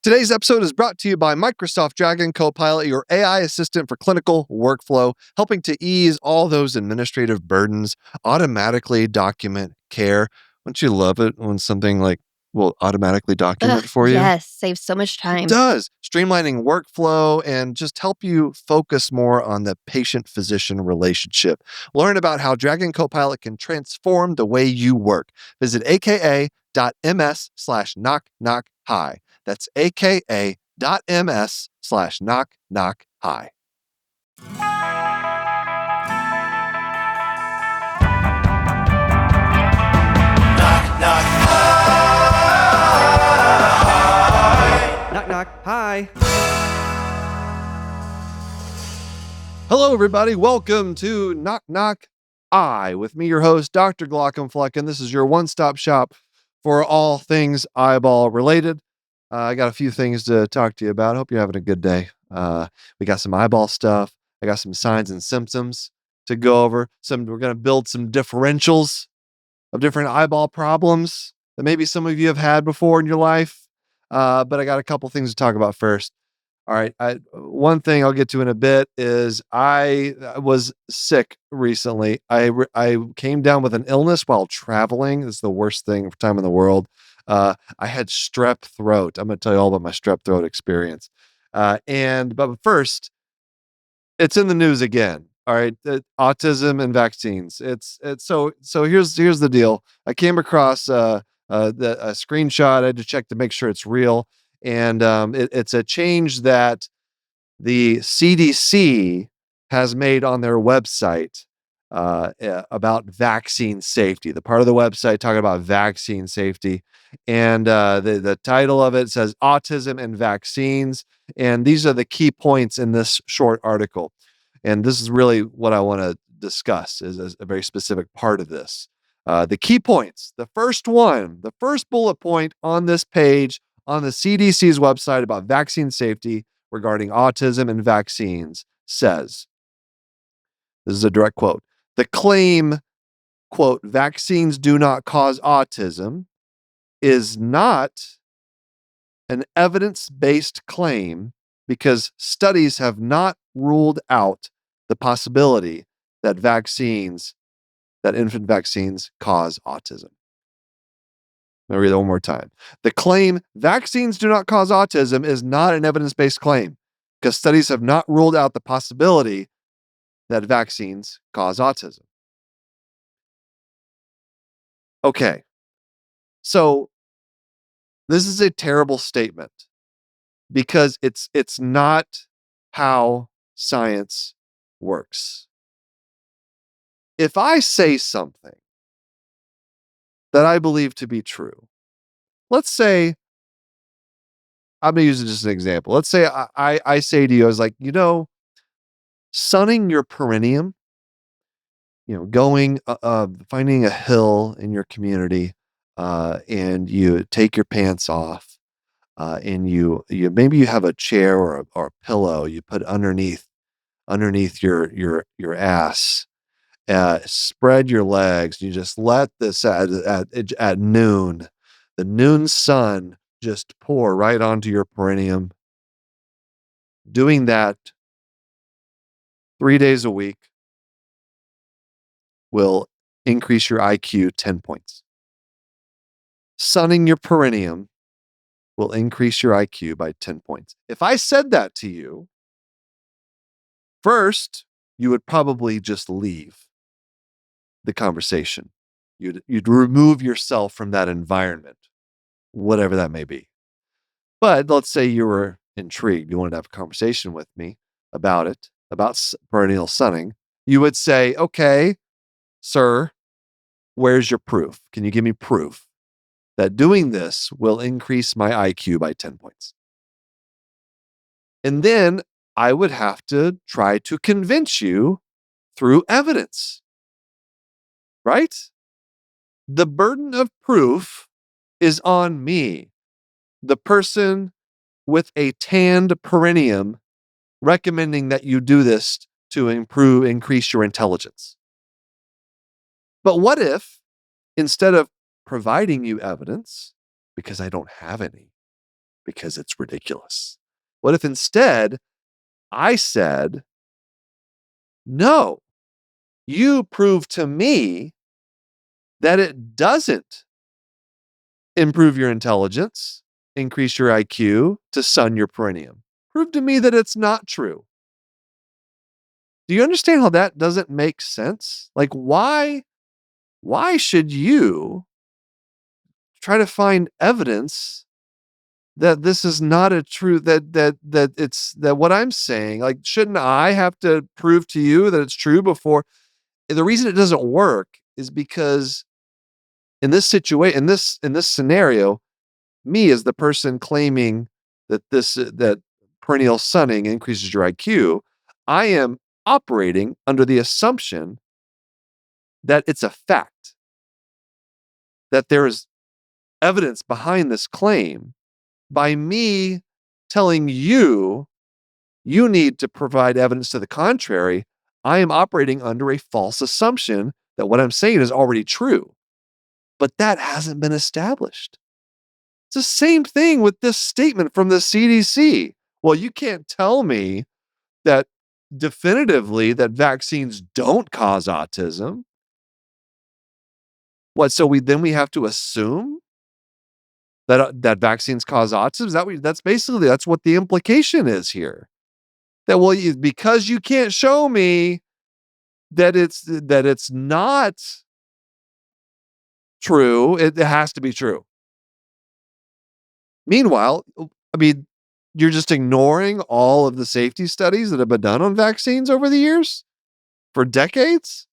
Today's episode is brought to you by Microsoft Dragon Copilot, your AI assistant for clinical workflow, helping to ease all those administrative burdens, automatically document care. Wouldn't you love it when something will automatically document for you? Yes, saves so much It time. does. Streamlining workflow and just help you focus more on the patient-physician relationship. Learn about how Dragon Copilot can transform the way you work. Visit aka.ms/knock-knock-hi. That's aka.ms/knock-knock-hi. Knock, knock. Hi. Hello, everybody. Welcome to Knock Knock Eye with me, your host, Dr. Glaucomflecken. This is your one-stop shop for all things eyeball related. I got a few things to talk to you about. Hope you're having a good day. We got some eyeball stuff. I got some signs and symptoms to go over. We're going to build some differentials of different eyeball problems that maybe some of you have had before in your life. But I got a couple things to talk about first. All right. One thing I'll get to in a bit is I was sick recently. I came down with an illness while traveling. It's the worst time in the world. I had strep throat. I'm going to tell you all about my strep throat experience. But first, it's in the news again. All right, autism and vaccines. So here's the deal. I came across a screenshot. I had to check to make sure it's real. And it's a change that the CDC has made on their website about vaccine safety. The part of the website talking about vaccine safety, and the title of it says "Autism and Vaccines," and these are the key points in this short article. And this is really what I want to discuss is a very specific part of this. The key points. The first bullet point on this page on the CDC's website about vaccine safety regarding autism and vaccines says, this is a direct quote, the claim, quote, vaccines do not cause autism is not an evidence-based claim because studies have not ruled out the possibility that infant vaccines cause autism. I'll read that one more time. The claim vaccines do not cause autism is not an evidence-based claim because studies have not ruled out the possibility that vaccines cause autism. Okay, so this is a terrible statement because it's not how science works. If I say something that I believe to be true, let's say, I'm going to use it just as an example. Let's say I say to you, I was like, sunning your perineum, going, finding a hill in your community, and you take your pants off, and you maybe you have a chair or a pillow you put underneath your ass, spread your legs. You just let this at noon, the noon sun just pour right onto your perineum. Doing that 3 days a week will increase your IQ 10 points. Sunning your perineum will increase your IQ by 10 points. If I said that to you, first, you would probably just leave the conversation. You'd remove yourself from that environment, whatever that may be. But let's say you were intrigued. You wanted to have a conversation with me about it, about perineal sunning. You would say, okay, sir, where's your proof? Can you give me proof that doing this will increase my IQ by 10 points? And then I would have to try to convince you through evidence, right? The burden of proof is on me, the person with a tanned perineum, recommending that you do this to increase your intelligence. But what if, instead of providing you evidence, because I don't have any, because it's ridiculous. What if instead I said, no, you prove to me that it doesn't improve your intelligence, increase your IQ, to sun your perineum. Prove to me that it's not true. Do you understand how that doesn't make sense? Like, why should you try to find evidence that this is not a true that it's that what I'm saying, like, shouldn't I have to prove to you that it's true before? The reason it doesn't work is because in this situation, in this scenario, me as the person claiming that that perennial sunning increases your IQ, I am operating under the assumption that it's a fact, that there is evidence behind this claim. By me telling you, you need to provide evidence to the contrary, I am operating under a false assumption that what I'm saying is already true. But that hasn't been established. It's the same thing with this statement from the CDC. Well, you can't tell me that definitively that vaccines don't cause autism. What? So we have to assume that vaccines cause autism? Is that that's basically that's what the implication is here. That well, because you can't show me that it's not true, it has to be true. Meanwhile, I mean, you're just ignoring all of the safety studies that have been done on vaccines over the years for decades.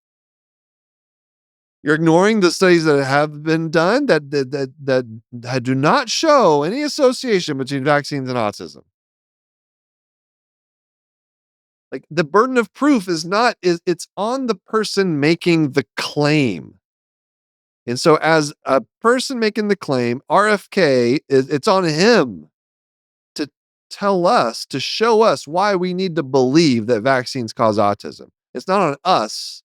You're ignoring the studies that have been done that do not show any association between vaccines and autism. Like the burden of proof it's on the person making the claim. And so as a person making the claim, RFK it's on him to tell us, to show us why we need to believe that vaccines cause autism. It's not on us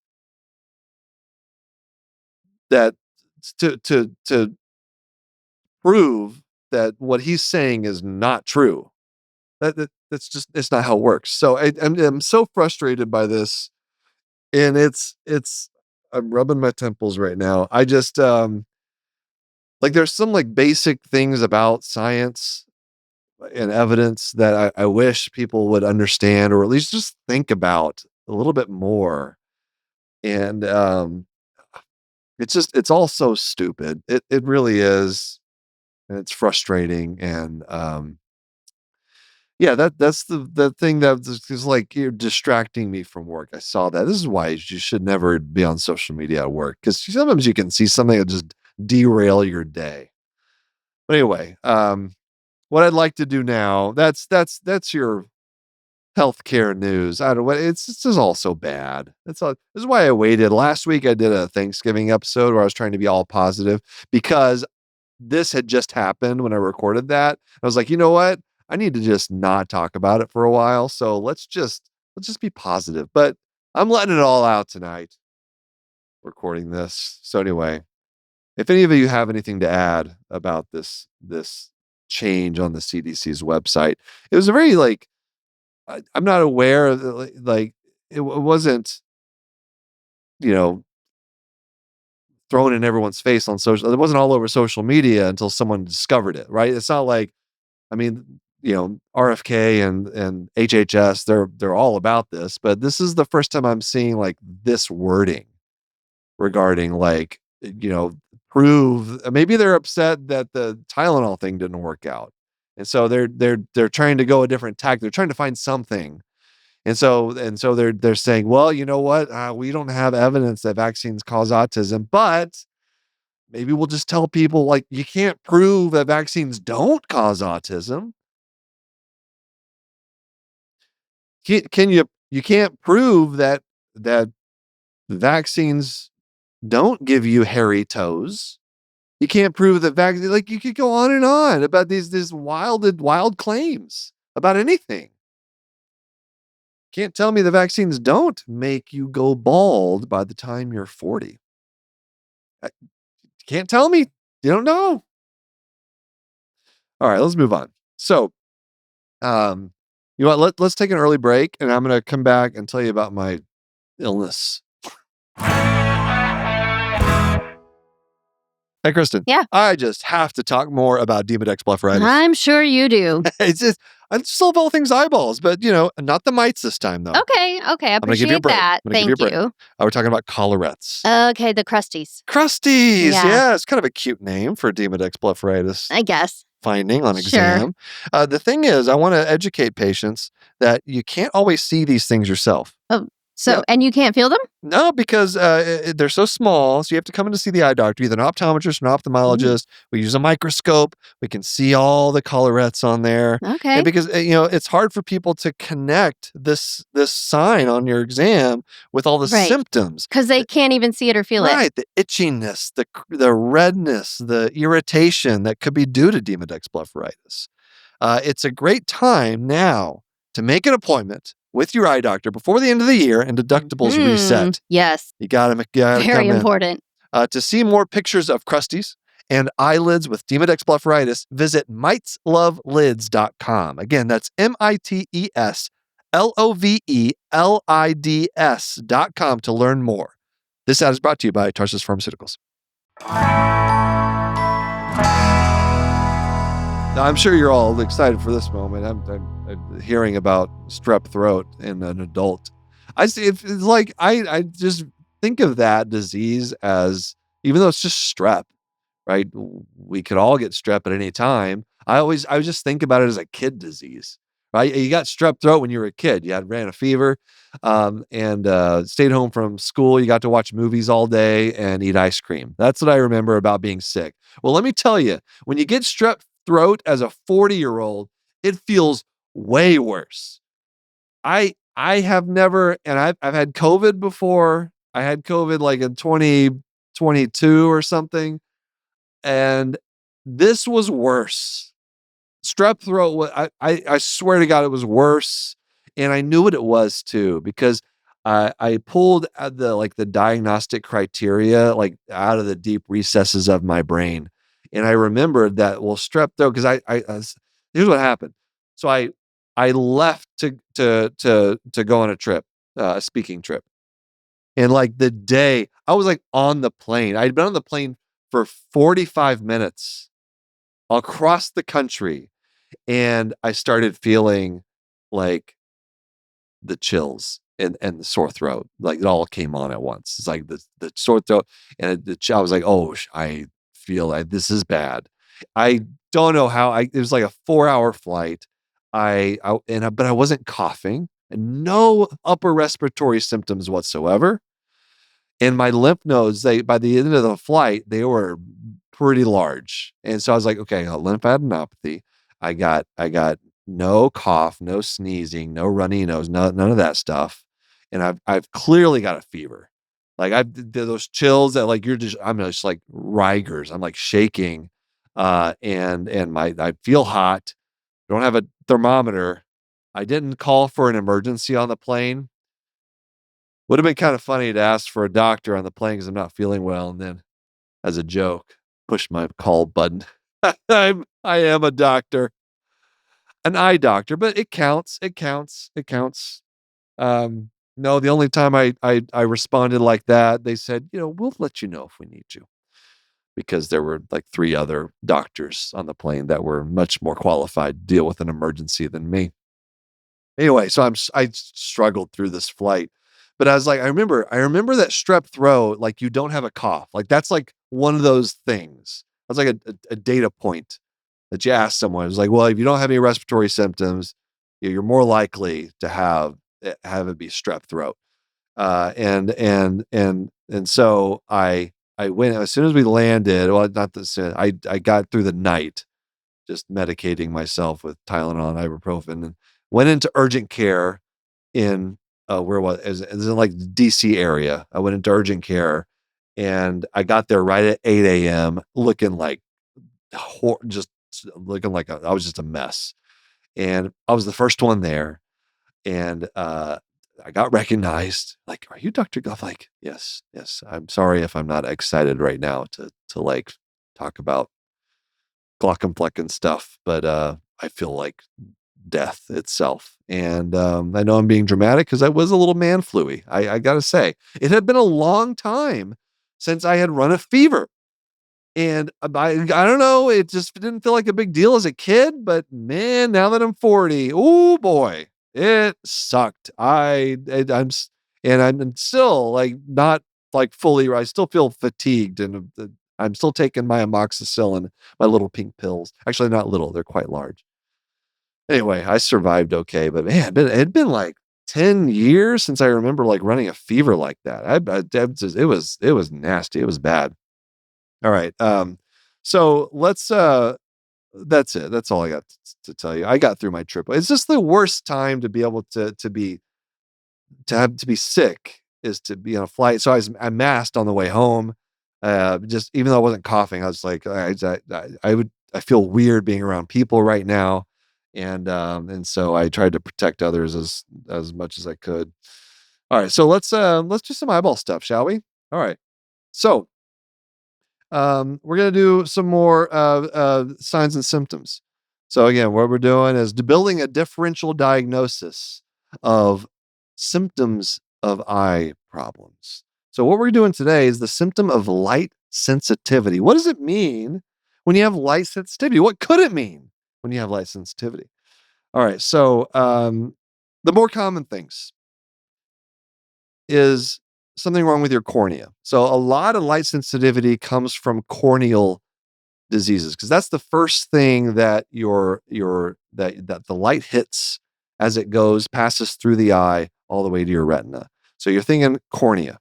that to prove that what he's saying is not true. That's just it's not how it works. So I'm so frustrated by this, and it's I'm rubbing my temples right now. I just like there's some like basic things about science and evidence that I wish people would understand or at least just think about a little bit more. And it's all so stupid. It really is, and it's frustrating. And yeah, that's the thing that is like you're distracting me from work. I saw that. This is why you should never be on social media at work because sometimes you can see something that just derail your day. But anyway, what I'd like to do now, that's your healthcare news. I don't what it's this is all so bad. That's all this is why I waited. Last week I did a Thanksgiving episode where I was trying to be all positive because this had just happened when I recorded that. I was like, you know what? I need to just not talk about it for a while. So let's just be positive. But I'm letting it all out tonight, recording this. So anyway, if any of you have anything to add about this change on the CDC's website, it was a very like I'm not aware of like it wasn't you know thrown in everyone's face on social. It wasn't all over social media until someone discovered it, right? It's not like I mean RFK and HHS they're all about this, but this is the first time I'm seeing like this wording regarding like prove maybe they're upset that the Tylenol thing didn't work out. And so they're trying to go a different tack. They're trying to find something. And so they're saying, well, you know what? We don't have evidence that vaccines cause autism, but maybe we'll just tell people like you can't prove that vaccines don't cause autism. Can you can't prove that vaccines don't give you hairy toes. You can't prove that vaccine like you could go on about these wild claims about anything. Can't tell me the vaccines don't make you go bald by the time you're 40. Uh, Can't tell me. You don't know. All right, let's move on. So, um, you know what? Let's take an early break, and I'm going to come back and tell you about my illness. Hey, Kristen. Yeah. I just have to talk more about Demodex blepharitis. I'm sure you do. It's just, I just love all things eyeballs, but not the mites this time though. Okay. I I'm gonna give you a appreciate break. that. I'm gonna give you a Thank break. you. We're talking about collarettes. Okay, the crusties. Crusties. Yeah. Yeah, it's kind of a cute name for Demodex blepharitis. I guess. Finding on Sure. exam. The thing is, I want to educate patients that you can't always see these things yourself. So, and you can't feel them? No, because they're so small, so you have to come in to see the eye doctor, either an optometrist or an ophthalmologist. We use a microscope. We can see all the collarettes on there. Okay. And because it's hard for people to connect this sign on your exam with all the Right. symptoms. Because they can't even see it or feel it. Right, the itchiness, the redness, the irritation that could be due to Demodex blepharitis. It's a great time now to make an appointment with your eye doctor before the end of the year and deductibles reset. Yes. You got to Very important. To see more pictures of crusties and eyelids with Demodex blepharitis, visit miteslovelids.com. Again, that's miteslovelids.com to learn more. This ad is brought to you by Tarsus Pharmaceuticals. Now, I'm sure you're all excited for this moment. I'm hearing about strep throat in an adult. It's like I just think of that disease as, even though it's just strep, right? We could all get strep at any time. I would just think about it as a kid disease, right? You got strep throat when you were a kid. You ran a fever, and stayed home from school. You got to watch movies all day and eat ice cream. That's what I remember about being sick. Well, let me tell you, when you get strep throat as a 40-year-old, it feels way worse. I have never, and I've had COVID before. I had COVID like in 2022 or something, and this was worse. Strep throat, I swear to God, it was worse, and I knew what it was too, because I pulled the diagnostic criteria out of the deep recesses of my brain, and I remembered that, well, strep throat, because here's what happened. So I left to go on a trip, a speaking trip, and the day I was on the plane, I'd been on the plane for 45 minutes across the country, and I started feeling like the chills and the sore throat. It all came on at once. It's like the sore throat, and I was like, oh, I feel like this is bad. I don't know how. It was like a 4-hour flight. But I wasn't coughing, and no upper respiratory symptoms whatsoever. And my lymph nodes, by the end of the flight, they were pretty large. And so I was like, okay, I got lymphadenopathy. I got no cough, no sneezing, no runny nose, none of that stuff. And I've clearly got a fever. Those chills that I'm just like Rigers. I'm like shaking. And I feel hot. I don't have a thermometer. I didn't call for an emergency on the plane. Would have been kind of funny to ask for a doctor on the plane because I'm not feeling well, and then, as a joke, push my call button. I am a doctor, an eye doctor, but it counts. It counts. It counts. No, the only time I responded like that, they said, we'll let you know if we need you, because there were 3 other doctors on the plane that were much more qualified to deal with an emergency than me. Anyway, so I struggled through this flight. But I was like, I remember that strep throat, you don't have a cough. That's one of those things. That's like a data point that you ask someone. It's like, well, if you don't have any respiratory symptoms, you're more likely to have it be strep throat. And so I went as soon as we landed. Well, not this soon. I got through the night just medicating myself with Tylenol and ibuprofen, and went into urgent care in where was it was in the DC area. I went into urgent care, and I got there right at 8 a.m. looking just looking I was just a mess. And I was the first one there, and I got recognized. Are you Dr. Goff? Yes. I'm sorry if I'm not excited right now to talk about Glaucomflecken stuff, but I feel like death itself. And I know I'm being dramatic because I was a little man flu-y. I got to say, it had been a long time since I had run a fever. And I don't know, it just didn't feel like a big deal as a kid, but man, now that I'm 40, oh boy, it sucked. I'm still like not like fully, I still feel fatigued and I'm still taking my amoxicillin, my little pink pills. Actually, not little, they're quite large. Anyway, I survived okay, but man, it'd been like 10 years since I remember like running a fever like that. It was nasty. It was bad. All right. So let's that's it. That's all I got to tell you. I got through my trip. It's just the worst time to be able to be sick is to be on a flight. So I masked on the way home. Just even though I wasn't coughing, I was like, I feel weird being around people right now. And so I tried to protect others as much as I could. All right. So let's do some eyeball stuff, shall we? All right. So we're going to do some more signs and symptoms. So again, what we're doing is building a differential diagnosis of symptoms of eye problems. So what we're doing today is the symptom of light sensitivity. What does it mean when you have light sensitivity? What could it mean when you have light sensitivity? All right. So the more common things is something wrong with your cornea. So a lot of light sensitivity comes from corneal diseases because that's the first thing that that the light hits as it passes through the eye all the way to your retina. So you're thinking cornea.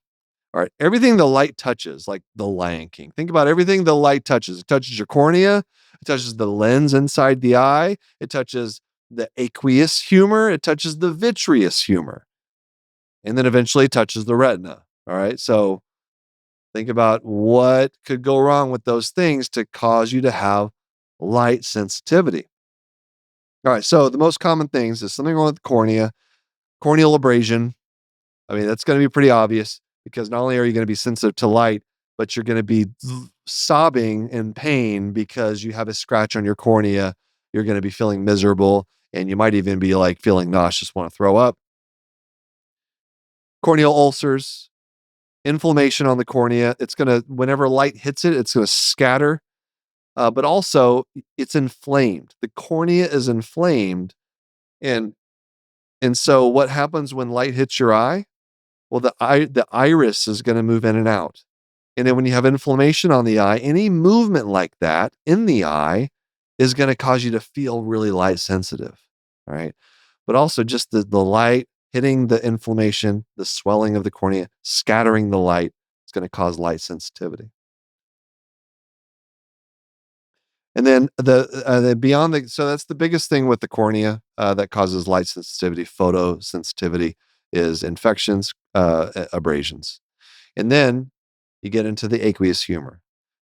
All right, everything the light touches, like the Lion King. Think about everything the light touches. It touches your cornea, it touches the lens inside the eye, it touches the aqueous humor, it touches the vitreous humor, and then eventually it touches the retina. All right, so think about what could go wrong with those things to cause you to have light sensitivity. All right, so the most common things is something wrong with the cornea, corneal abrasion. I mean, that's going to be pretty obvious because not only are you going to be sensitive to light, but you're going to be sobbing in pain because you have a scratch on your cornea. You're going to be feeling miserable and you might even be like feeling nauseous, want to throw up. Corneal ulcers, inflammation on the cornea. It's going to, whenever light hits it, it's going to scatter. But also, it's inflamed. The cornea is inflamed, and so what happens when light hits your eye? Well, the iris is going to move in and out, and then when you have inflammation on the eye, any movement like that in the eye is going to cause you to feel really light sensitive. All right, but also just the light hitting the inflammation, the swelling of the cornea, scattering the light is going to cause light sensitivity. And then beyond so that's the biggest thing with the cornea that causes light sensitivity, photosensitivity, is infections, abrasions. And then you get into the aqueous humor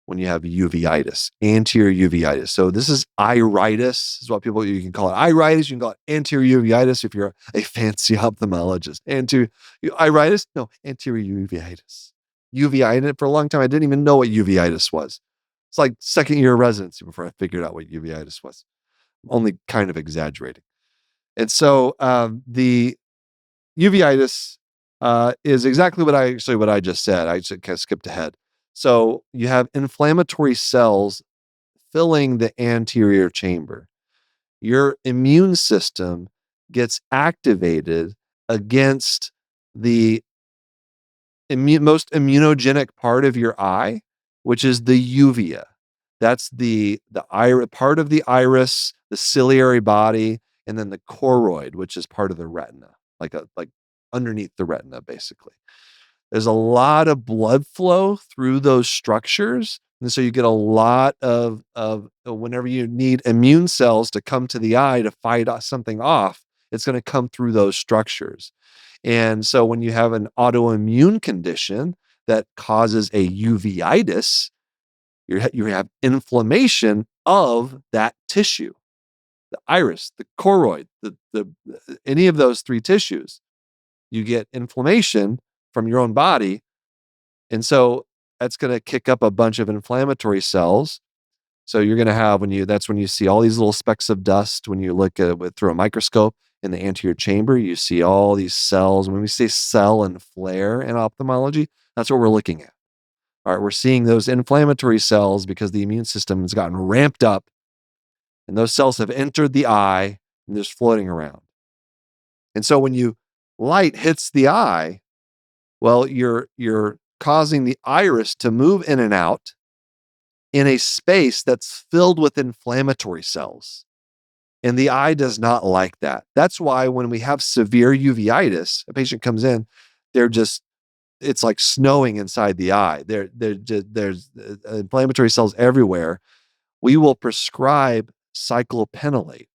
when you have uveitis, anterior uveitis. So this is iritis, is what you can call it. Iritis, you can call it anterior uveitis if you're a fancy ophthalmologist. Iritis? No, anterior uveitis. Uveitis, for a long time, I didn't even know what uveitis was. It's like second year of residency before I figured out what uveitis was. I'm only kind of exaggerating. And so the uveitis is exactly what I just said. I just kind of skipped ahead. So you have inflammatory cells filling the anterior chamber. Your immune system gets activated against the most immunogenic part of your eye, which is the uvea. That's the part of the iris, the ciliary body, and then the choroid, which is part of the retina, like underneath the retina, basically. There's a lot of blood flow through those structures. And so you get a lot of whenever you need immune cells to come to the eye to fight something off, it's going to come through those structures. And so when you have an autoimmune condition that causes a uveitis, you have inflammation of that tissue, the iris, the choroid, the any of those three tissues. You get inflammation from your own body. And so that's going to kick up a bunch of inflammatory cells. So you're going to have that's when you see all these little specks of dust. When you look at it through a microscope in the anterior chamber, you see all these cells. When we say cell and flare in ophthalmology, that's what we're looking at. All right, we're seeing those inflammatory cells because the immune system has gotten ramped up, and those cells have entered the eye and they're just floating around. And so when light hits the eye, well, you're causing the iris to move in and out in a space that's filled with inflammatory cells. And the eye does not like that. That's why when we have severe uveitis, a patient comes in, it's like snowing inside the eye. There's inflammatory cells everywhere. We will prescribe cyclopentolate,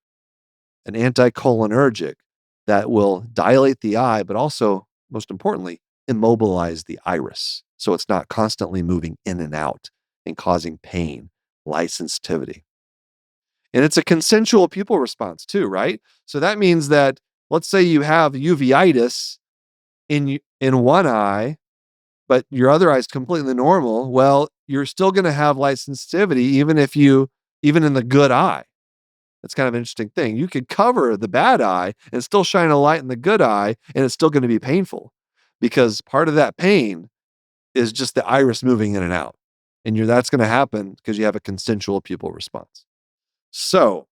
an anticholinergic that will dilate the eye, but also, most importantly, immobilize the iris. So it's not constantly moving in and out and causing pain, light sensitivity. And it's a consensual pupil response too, right? So that means that, let's say you have uveitis in one eye, but your other eye is completely normal. Well, you're still going to have light sensitivity even in the good eye. That's kind of an interesting thing. You could cover the bad eye and still shine a light in the good eye, and it's still going to be painful because part of that pain is just the iris moving in and out. And that's going to happen because you have a consensual pupil response. So,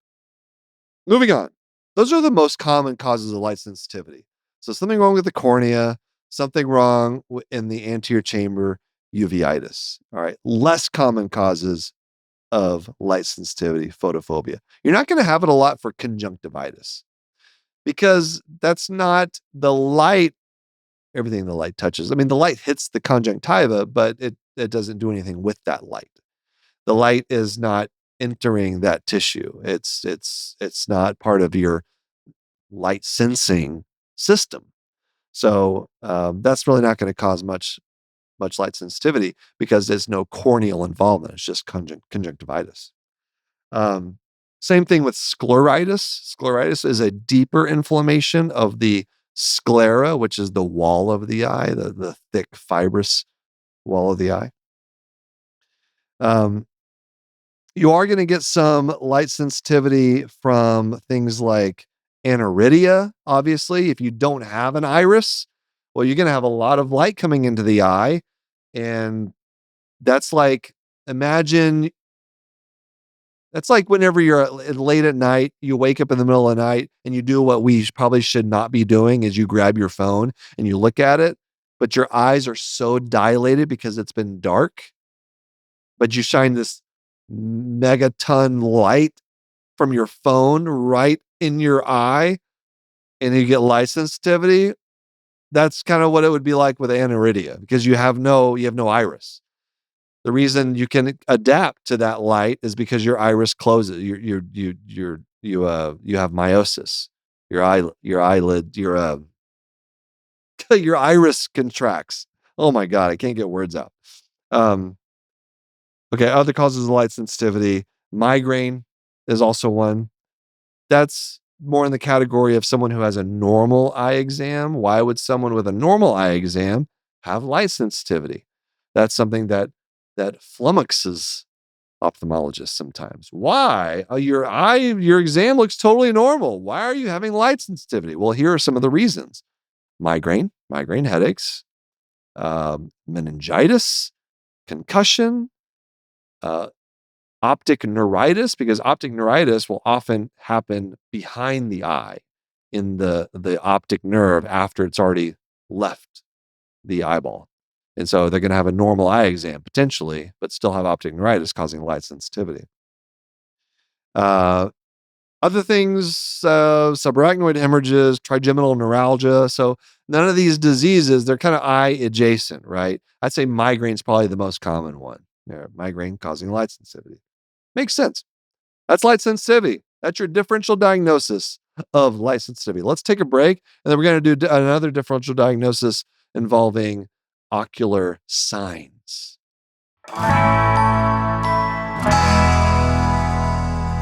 moving on. Those are the most common causes of light sensitivity. So something wrong with the cornea, something wrong in the anterior chamber, uveitis. All right. Less common causes of light sensitivity, photophobia. You're not going to have it a lot for conjunctivitis because that's not the light, everything the light touches. I mean, the light hits the conjunctiva, but it doesn't do anything with that light. The light is not entering that tissue. It's not part of your light sensing system. So that's really not going to cause much light sensitivity because there's no corneal involvement. It's just conjunctivitis. Same thing with scleritis. Scleritis is a deeper inflammation of the sclera, which is the wall of the eye, the thick fibrous wall of the eye. You are going to get some light sensitivity from things like aniridia, obviously. If you don't have an iris, well, you're going to have a lot of light coming into the eye. And that's like whenever you're late at night, you wake up in the middle of the night and you do what we probably should not be doing is you grab your phone and you look at it, but your eyes are so dilated because it's been dark, but you shine this megaton light from your phone right in your eye and you get light sensitivity. That's kind of what it would be like with aniridia because you have no iris. The reason you can adapt to that light is because your iris closes. You have meiosis. Your eyelid, your iris contracts. Oh my God, I can't get words out. Okay, other causes of light sensitivity. Migraine is also one. That's more in the category of someone who has a normal eye exam. Why would someone with a normal eye exam have light sensitivity? That's something that flummoxes ophthalmologists sometimes. Why? Your exam looks totally normal. Why are you having light sensitivity? Well, here are some of the reasons. Migraine headaches, meningitis, concussion, optic neuritis, because optic neuritis will often happen behind the eye in the optic nerve after it's already left the eyeball. And so they're going to have a normal eye exam potentially, but still have optic neuritis causing light sensitivity. Other things, subarachnoid hemorrhages, trigeminal neuralgia. So none of these diseases, they're kind of eye adjacent, right? I'd say migraine's probably the most common one. Yeah, migraine causing light sensitivity. Makes sense. That's light sensitivity. That's your differential diagnosis of light sensitivity. Let's take a break, and then we're going to do another differential diagnosis involving ocular signs.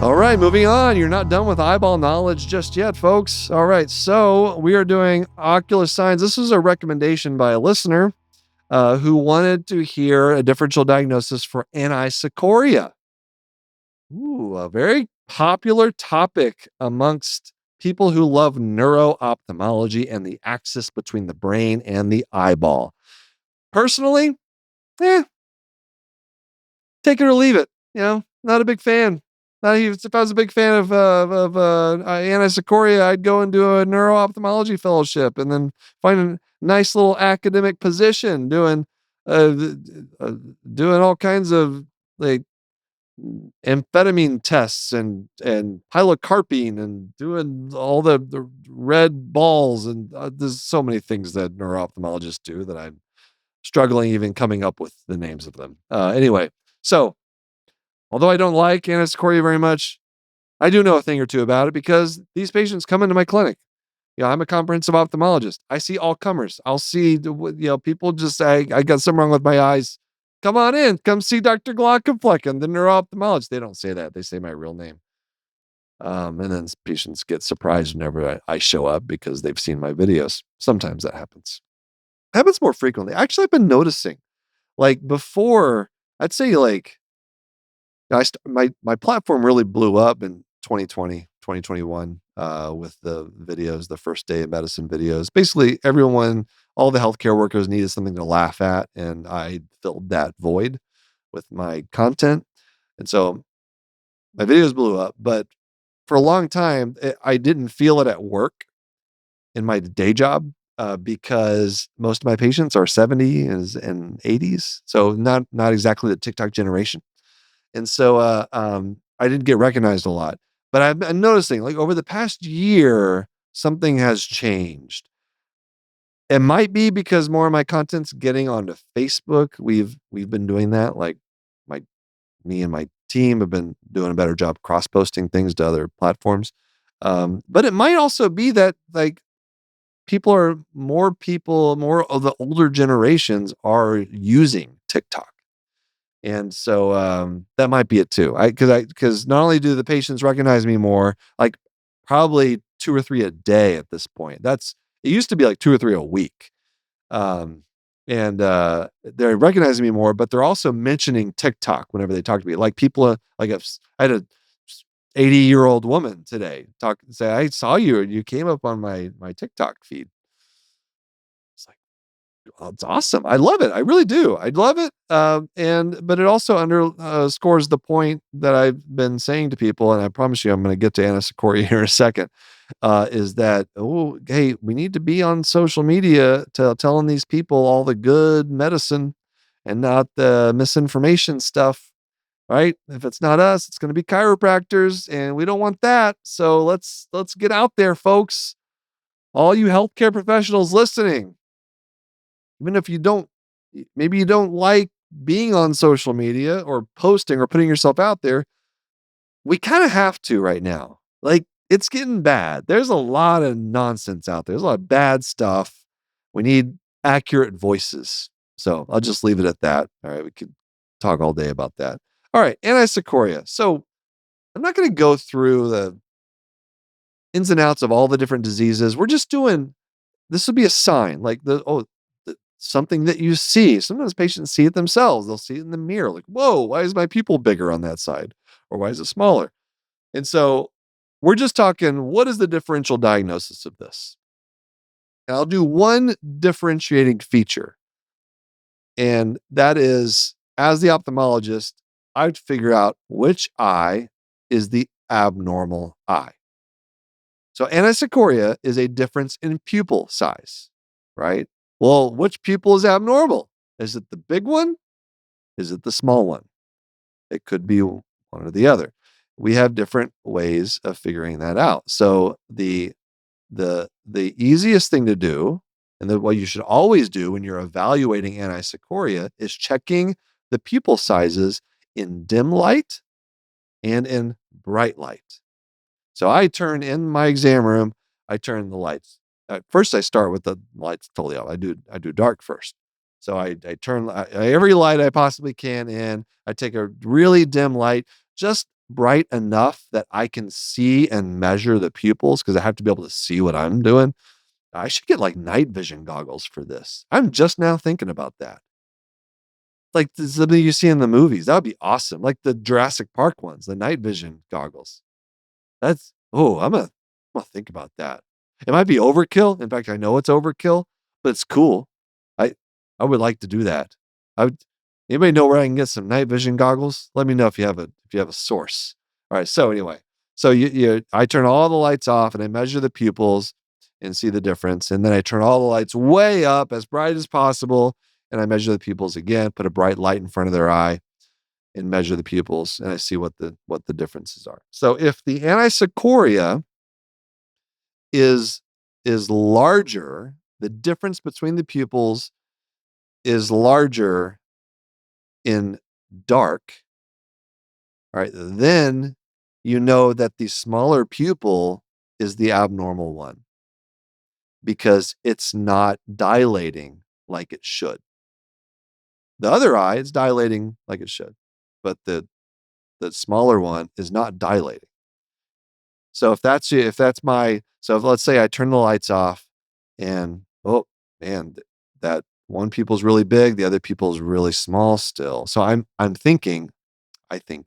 All right, moving on. You're not done with eyeball knowledge just yet, folks. All right, so we are doing ocular signs. This was a recommendation by a listener who wanted to hear a differential diagnosis for anisocoria. Ooh, a very popular topic amongst people who love neuro-ophthalmology and the axis between the brain and the eyeball. Personally, eh, take it or leave it. Not a big fan. Not even if I was a big fan of Anisocoria, I'd go and do a neuro-ophthalmology fellowship and then find a nice little academic position uh, uh, doing all kinds of like amphetamine tests and pilocarpine and doing all the red balls and there's so many things that neuro-ophthalmologists do that I'm struggling even coming up with the names of them. Anyway, so although I don't like aniscoria very much, I do know a thing or two about it because these patients come into my clinic. I'm a comprehensive ophthalmologist. I see all comers. I'll see, people just say, I got something wrong with my eyes. Come on in. Come see Dr. Glaucomflecken, the neuro-ophthalmologist. They don't say that. They say my real name. And then patients get surprised whenever I show up because they've seen my videos. Sometimes that happens. Happens more frequently. Actually, I've been noticing, like before, I'd say like my platform really blew up in 2020, 2021 with the videos, the first day of medicine videos. Basically, all the healthcare workers needed something to laugh at, and I filled that void with my content. And so my videos blew up, but for a long time, I didn't feel it at work in my day job because most of my patients are 70s and 80s. So not exactly the TikTok generation. And so I didn't get recognized a lot. But I've been noticing, like over the past year, something has changed. It might be because more of my content's getting onto Facebook. We've been doing that. Like my me and my team have been doing a better job cross-posting things to other platforms. But it might also be that like more of the older generations are using TikTok. And so, that might be it too. Because not only do the patients recognize me more, like probably 2 or 3 a day at this point. It used to be like 2 or 3 a week. Um, they're recognizing me more, but they're also mentioning TikTok whenever they talk to me. Like people, I had a 80-year-old woman today say, "I saw you and you came up on my TikTok feed." It's like, oh, it's awesome. I love it. I really do. I love it. But it also underscores the point that I've been saying to people, and I promise you, I'm going to get to anisocoria here in a second. Is that hey, we need to be on social media telling these people all the good medicine and not the misinformation stuff, right? If it's not us, it's going to be chiropractors, and we don't want that. So let's get out there, folks. All you healthcare professionals listening, even if maybe you don't like being on social media or posting or putting yourself out there, we kind of have to right now. Like it's getting bad. There's a lot of nonsense out there. There's a lot of bad stuff. We need accurate voices. So I'll just leave it at that. All right. We could talk all day about that. All right. Anisocoria. So I'm not going to go through the ins and outs of all the different diseases. We're just doing this would be a sign like something that you see. Sometimes patients see it themselves. They'll see it in the mirror, like, whoa, why is my pupil bigger on that side? Or why is it smaller? And so we're just talking, what is the differential diagnosis of this? And I'll do one differentiating feature. And that is, as the ophthalmologist, I'd figure out which eye is the abnormal eye. So anisocoria is a difference in pupil size, right? Well, which pupil is abnormal? Is it the big one? Is it the small one? It could be one or the other. We have different ways of figuring that out. So the easiest thing to do, and what you should always do when you're evaluating anisocoria, is checking the pupil sizes in dim light and in bright light. So I turn in my exam room, I turn the lights. First, I start with the lights totally off. I do dark first. So I turn every light I possibly can in. I take a really dim light, just bright enough that I can see and measure the pupils because I have to be able to see what I'm doing. I should get like night vision goggles for this. I'm just now thinking about that. like something you see in the movies. That would be awesome. Like the Jurassic Park ones, the night vision goggles. I'm gonna think about that. It might be overkill. In fact, I know it's overkill, but it's cool. I I would like to do that. I would Anybody know where I can get some night vision goggles? Let me know if you have a source. All right. So anyway, so I turn all the lights off and I measure the pupils and see the difference. And then I turn all the lights way up as bright as possible. And I measure the pupils again, put a bright light in front of their eye and measure the pupils, and I see what the differences are. So if the anisocoria is larger, the difference between the pupils is larger in dark, all right, then you know that the smaller pupil is the abnormal one because it's not dilating like it should. The other eye is dilating like it should, but the smaller one is not dilating. So if let's say I turn the lights off and oh man, that one pupil's really big, the other pupil's really small still. So I'm thinking, I think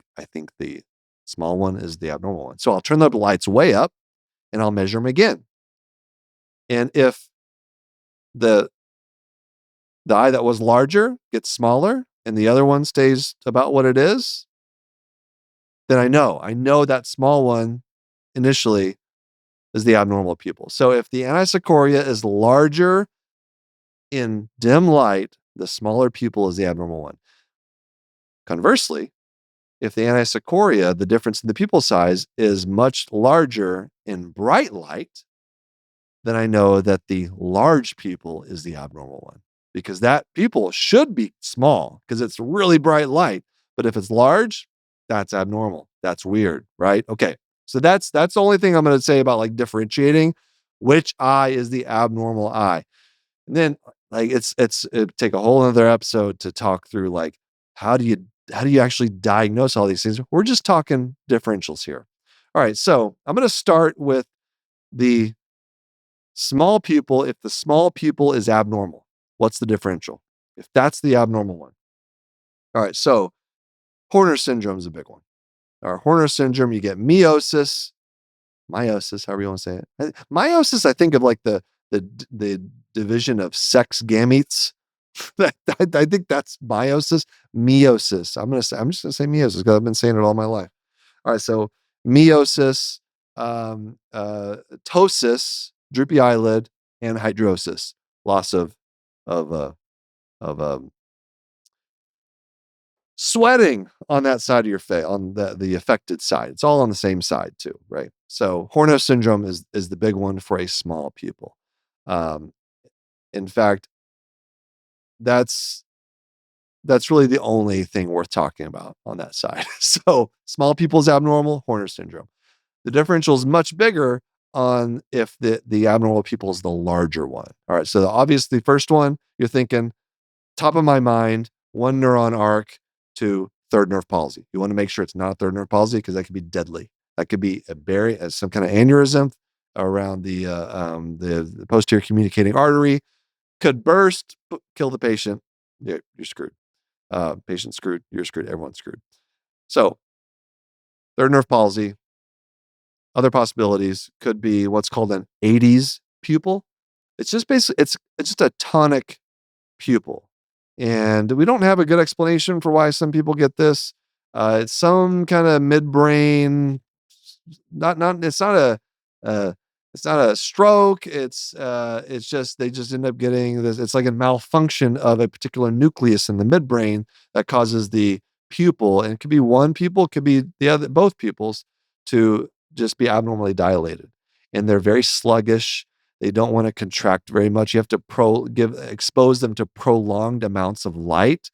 the small one is the abnormal one. So I'll turn the lights way up and I'll measure them again. And if the eye that was larger gets smaller and the other one stays about what it is, then I know that small one initially is the abnormal pupil. So if the anisocoria is larger in dim light, the smaller pupil is the abnormal one. Conversely, if the anisocoria, the difference in the pupil size, is much larger in bright light, then I know that the large pupil is the abnormal one because that pupil should be small because it's really bright light. But if it's large, that's abnormal. That's weird, right? Okay. So that's the only thing I'm going to say about like differentiating which eye is the abnormal eye. And then like it take a whole other episode to talk through like how do you actually diagnose all these things? We're just talking differentials here. All right. So I'm going to start with the small pupil. If the small pupil is abnormal, what's the differential? If that's the abnormal one. All right. So Horner syndrome is a big one. Or Horner syndrome, you get meiosis, however you want to say it. Meiosis, I think of like the division of sex gametes. I think that's meiosis. Meiosis. I'm just gonna say meiosis because I've been saying it all my life. All right, so meiosis, ptosis, droopy eyelid, and hydrosis, loss of uh, of sweating on that side of your face, on the affected side. It's all on the same side too, right? So Horner syndrome is the big one for a small pupil. Um, in fact, that's really the only thing worth talking about on that side. So small pupil is abnormal, Horner syndrome. The differential is much bigger on if the abnormal pupil is the larger one. All right, so the first one, you're thinking, top of my mind, one neuron arc to third nerve palsy. You want to make sure it's not third nerve palsy because that could be deadly. That could be some kind of aneurysm around the posterior communicating artery, could burst, kill the patient. You're screwed. Patient screwed. You're screwed. Everyone's screwed. So third nerve palsy. Other possibilities could be what's called an 80s pupil. It's just basically it's just a tonic pupil. And we don't have a good explanation for why some people get this. It's some kind of midbrain, it's not uh, it's not a stroke. It's just they just end up getting this. It's like a malfunction of a particular nucleus in the midbrain that causes the pupil, and it could be one pupil, it could be both pupils, to just be abnormally dilated, and they're very sluggish. They don't want to contract very much. You have to expose them to prolonged amounts of light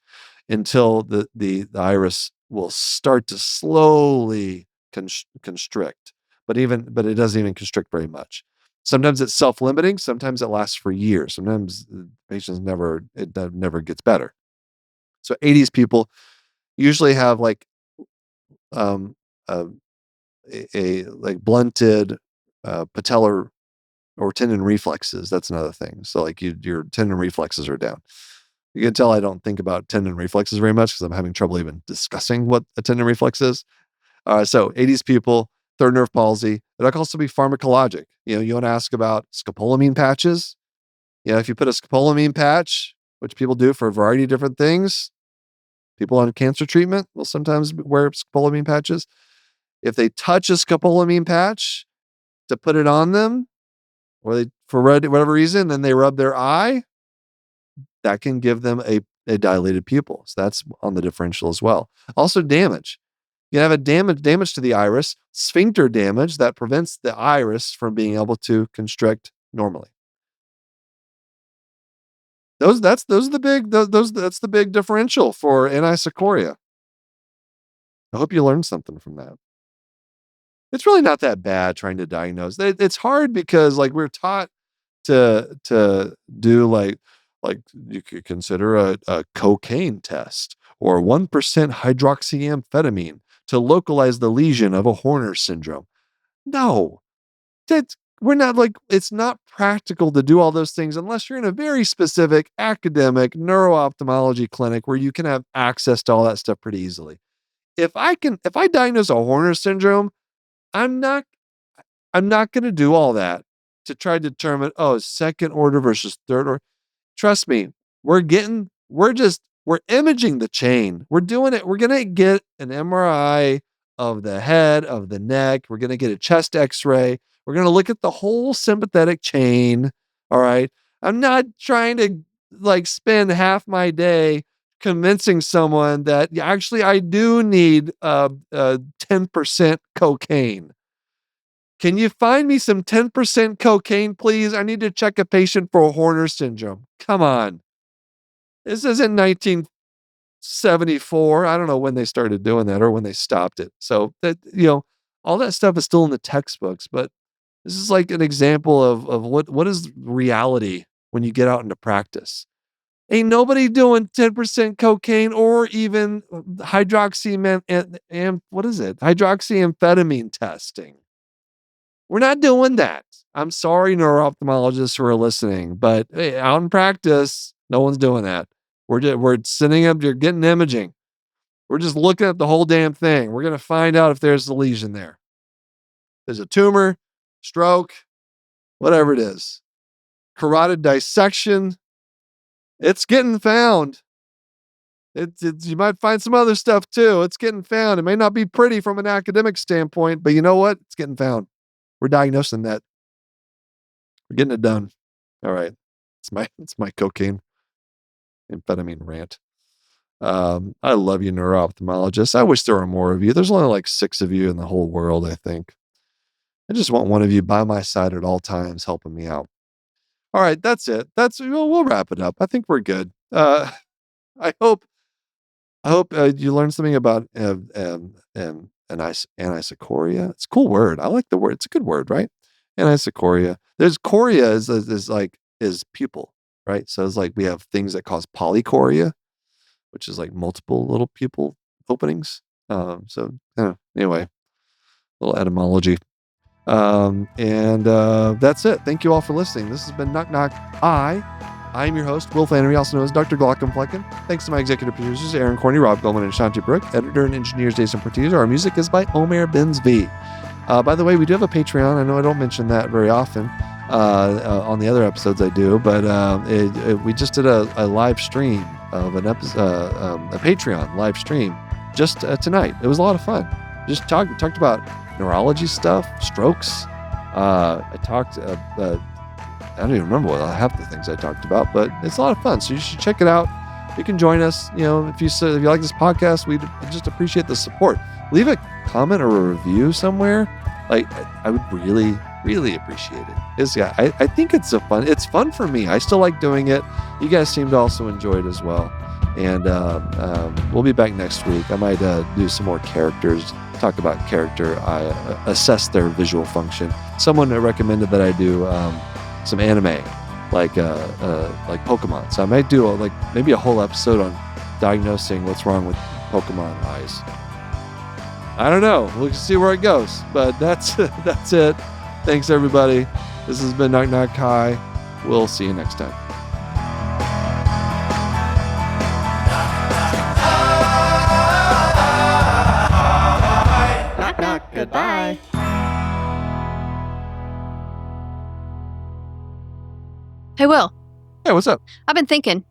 until the iris will start to slowly constrict. But it doesn't even constrict very much. Sometimes it's self-limiting. Sometimes it lasts for years. Sometimes the patients never gets better. So 80s people usually have like um, a, like blunted patellar or tendon reflexes. That's another thing. So like your tendon reflexes are down. You can tell I don't think about tendon reflexes very much because I'm having trouble even discussing what a tendon reflex is. So 80s pupil, third nerve palsy. It can also be pharmacologic. You want to ask about scopolamine patches. If you put a scopolamine patch, which people do for a variety of different things, people on cancer treatment will sometimes wear scopolamine patches. If they touch a scopolamine patch to put it on them, or they, for whatever reason, then they rub their eye, that can give them a dilated pupil. So that's on the differential as well. Also damage. You can have a damage to the iris, sphincter damage that prevents the iris from being able to constrict normally. That's the big differential for anisocoria. I hope you learned something from that. It's really not that bad trying to diagnose. It's hard because we're taught to do like you could consider a cocaine test or 1% hydroxyamphetamine to localize the lesion of a Horner syndrome. No, we're not it's not practical to do all those things unless you're in a very specific academic neuro-ophthalmology clinic where you can have access to all that stuff pretty easily. If I diagnose a Horner syndrome, I'm not going to do all that to try to determine, second order versus third order. Trust me, we're imaging the chain. We're doing it. We're going to get an MRI of the head, of the neck. We're going to get a chest x-ray. We're going to look at the whole sympathetic chain. All right. I'm not trying to spend half my day convincing someone that actually I do need 10% cocaine. Can you find me some 10% cocaine, please? I need to check a patient for a Horner syndrome. Come on. This isn't 1974. I don't know when they started doing that or when they stopped it. So that, all that stuff is still in the textbooks, but this is an example of what is reality when you get out into practice. Ain't nobody doing 10% cocaine or even hydroxyamphetamine testing. We're not doing that. I'm sorry, neuro-ophthalmologists who are listening, but hey, out in practice, no one's doing that. We're sitting up, you're getting imaging. We're just looking at the whole damn thing. We're going to find out if there's a lesion there. There's a tumor, stroke, whatever it is. Carotid dissection. It's getting found. You might find some other stuff too. It's getting found. It may not be pretty from an academic standpoint, but you know what? It's getting found. We're diagnosing that. We're getting it done. All right. It's my cocaine amphetamine rant. I love you, neuro-ophthalmologists. I wish there were more of you. There's only 6 of you in the whole world, I think. I just want one of you by my side at all times helping me out. All right, that's it. We'll wrap it up. I think we're good. I hope you learned something about anisocoria. It's a cool word. I like the word. It's a good word, right? Anisocoria. There's chorea is pupil, right? So it's we have things that cause polychoria, which is multiple little pupil openings. Anyway, little etymology. That's it. Thank you all for listening. This has been Knock Knock. I'm your host, Will Flannery, also known as Dr. Glaucomflecken. Thanks to my executive producers, Aaron Corney, Rob Goldman, and Shanti Brook. Editor and engineers, Jason Portillo. Our music is by Omer Benz V. By the way, we do have a Patreon. I know I don't mention that very often on the other episodes I do, but we just did a live stream of an episode, a Patreon live stream just tonight. It was a lot of fun. Just talked about neurology stuff, strokes. I talked I don't even remember what half the things I talked about, but it's a lot of fun. So you should check it out. You can join us. If you like this podcast, we'd just appreciate the support. Leave a comment or a review somewhere. I would really, really appreciate it. I think it's fun for me. I still like doing it. You guys seem to also enjoy it as well. And we'll be back next week. I might do some more characters, talk about character, assess their visual function. Someone recommended that I do some anime, like Pokemon. So I might do maybe a whole episode on diagnosing what's wrong with Pokemon eyes. I don't know. We'll see where it goes. But that's it. Thanks, everybody. This has been Knock Knock Hi. We'll see you next time. Hey, Will, Hey, what's up? I've been thinking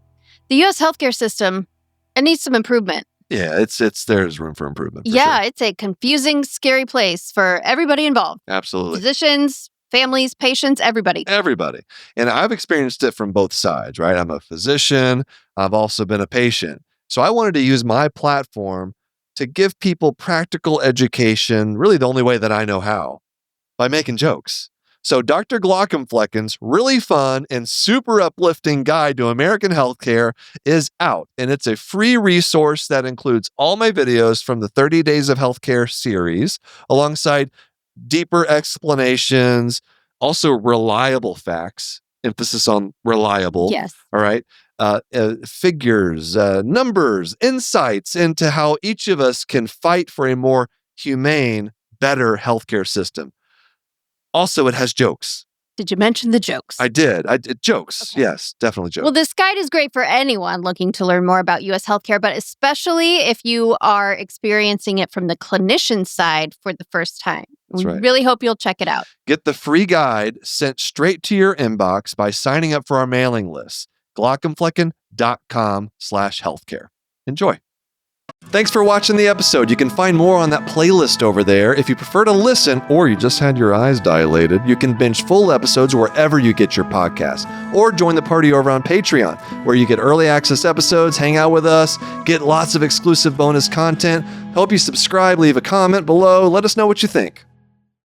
the U.S. healthcare system, it needs some improvement. Yeah, there's room for improvement. For Yeah, sure. it's a confusing, scary place for everybody involved. Absolutely. Physicians, families, patients, everybody. Everybody. And I've experienced it from both sides, right? I'm a physician. I've also been a patient. So I wanted to use my platform to give people practical education, really the only way that I know how, by making jokes. So Dr. Glaucomflecken's really fun and super uplifting guide to American healthcare is out, and it's a free resource that includes all my videos from the 30 Days of Healthcare series, alongside deeper explanations, also reliable facts, emphasis on reliable. Yes. All right. Figures, numbers, insights into how each of us can fight for a more humane, better healthcare system. Also, it has jokes. Did you mention the jokes? I did. Jokes. Okay. Yes, definitely jokes. Well, this guide is great for anyone looking to learn more about U.S. healthcare, but especially if you are experiencing it from the clinician side for the first time. That's We right. really hope you'll check it out. Get the free guide sent straight to your inbox by signing up for our mailing list, glaucomflecken.com/healthcare. Enjoy. Thanks for watching the episode. You can find more on that playlist over there. If you prefer to listen or you just had your eyes dilated, you can binge full episodes wherever you get your podcasts, or join the party over on Patreon, where you get early access episodes, hang out with us, get lots of exclusive bonus content. Hope you subscribe, leave a comment below. Let us know what you think.